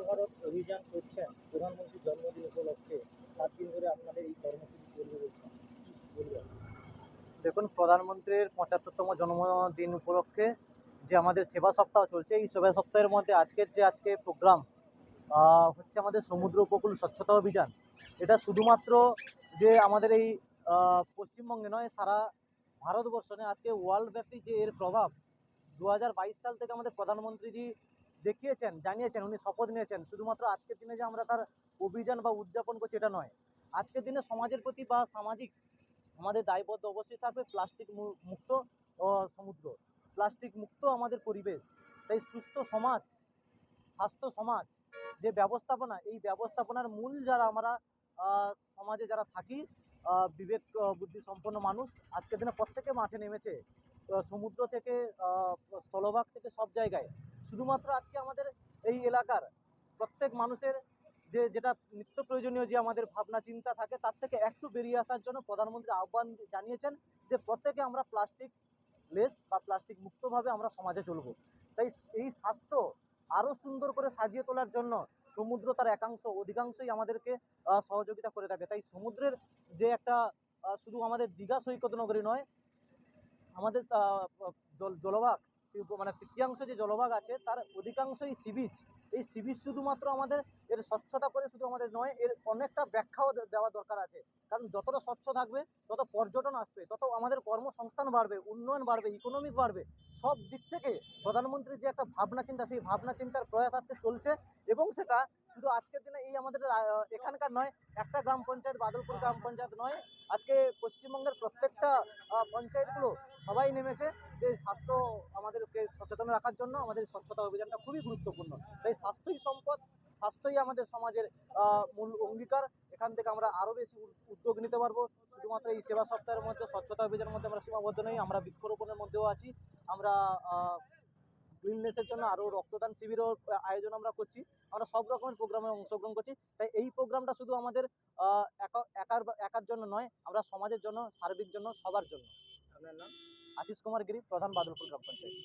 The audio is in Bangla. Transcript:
ভারত অভিযান করছেন প্রধানমন্ত্রীর জন্মদিন উপলক্ষে 7 দিন ধরে আপনাদের এই কর্মসূচি চলবে বলছেন, কি বলবেন? দেখুন, প্রধানমন্ত্রীর 75তম জন্মদিন উপলক্ষে যে আমাদের সেবা সপ্তাহ চলছে, এই সেবা সপ্তাহের মধ্যে আজকে প্রোগ্রাম হচ্ছে আমাদের সমুদ্র উপকূল স্বচ্ছতা অভিযান। এটা শুধুমাত্র যে আমাদের এই পশ্চিমবঙ্গে নয়, সারা ভারতবর্ষ নয়, আজকে ওয়ার্ল্ড ব্যাপী যে এর প্রভাব 2022 সাল থেকে আমাদের প্রধানমন্ত্রীজি দেখিয়েছেন, জানিয়েছেন, উনি শপথ নিয়েছেন। শুধুমাত্র আজকের দিনে যে আমরা তার অভিযান বা উদযাপন করছি এটা নয়, আজকের দিনে সমাজের প্রতি বা সামাজিক আমাদের দায়বদ্ধ অবশ্যই থাকবে প্লাস্টিক মুক্ত সমুদ্র, প্লাস্টিক মুক্ত আমাদের পরিবেশ। তাই সুস্থ সমাজ, স্বাস্থ্য সমাজ যে ব্যবস্থাপনা, এই ব্যবস্থাপনার মূল যারা আমরা সমাজে যারা থাকি, বিবেক বুদ্ধি সম্পন্ন মানুষ, আজকের দিনে প্রত্যেকে মাঠে নেমেছে। সমুদ্র থেকে স্থলভাগ থেকে সব জায়গায়। শুধুমাত্র আজকে আমাদের এই এলাকার প্রত্যেক মানুষের যেটা নিত্য প্রয়োজনীয় যে আমাদের ভাবনা চিন্তা থাকে, তার থেকে একটু বেরিয়ে আসার জন্য প্রধানমন্ত্রী আহ্বান জানিয়েছেন যে প্রত্যেকে আমরা প্লাস্টিক লেস বা প্লাস্টিক মুক্তভাবে আমরা সমাজে চলবো। তাই এই স্বাস্থ্য আরো সুন্দর করে সাজিয়ে তোলার জন্য সমুদ্র তার অধিকাংশই আমাদেরকে সহযোগিতা করে থাকে। তাই সমুদ্রের যে একটা শুধু আমাদের দীঘা সৈকত নগরী নয়, আমাদের জলভাগ, মানে তৃতীয়াংশ যে জলভাগ আছে তার অধিকাংশই সি বিচ। এই সি বিচ শুধুমাত্র আমাদের এর স্বচ্ছতা করে শুধু আমাদের নয়, এর অনেকটা ব্যাখ্যাও দেওয়া দরকার আছে। কারণ যতটা স্বচ্ছ থাকবে তত পর্যটন আসবে, তত আমাদের কর্মসংস্থান বাড়বে, উন্নয়ন বাড়বে, ইকোনমিক বাড়বে। সব দিক থেকে প্রধানমন্ত্রীর যে একটা ভাবনা চিন্তা, সেই ভাবনা চিন্তার প্রয়াস আজকে চলছে। এবং সেটা শুধু আজকের দিনে এই আমাদের এখানকার নয়, একটা গ্রাম পঞ্চায়েত, বাদলপুর গ্রাম পঞ্চায়েত নয়, আজকে পশ্চিমবঙ্গের প্রত্যেকটা পঞ্চায়েতগুলো সবাই নেমেছে যে স্বাস্থ্য আমাদেরকে সচেতন রাখার জন্য। আমাদের স্বচ্ছতা অভিযানটা খুবই গুরুত্বপূর্ণ। তাই স্বাস্থ্যই সম্পদ, স্বাস্থ্যই আমাদের সমাজের মূল অঙ্গীকার। এখান থেকে আমরা আরও বেশি উদ্যোগ নিতে পারবো। শুধুমাত্র এই সেবা সপ্তাহের মধ্যে, স্বচ্ছতা অভিযানের মধ্যে আমরা সীমাবদ্ধ নই, আমরা বৃক্ষরোপণের মধ্যেও আছি। আমরা ক্লিননেসের জন্য আরও রক্তদান শিবিরও আয়োজন আমরা করছি। আমরা সব রকমের প্রোগ্রামে অংশগ্রহণ করছি। তাই এই প্রোগ্রামটা শুধু আমাদের একার জন্য নয়, আমরা সমাজের জন্য, সার্বিক জন্য, সবার জন্য। আপনার নাম? আশিস কুমার গিরি, প্রধান, বাদলপুর গ্রাম পঞ্চায়েত।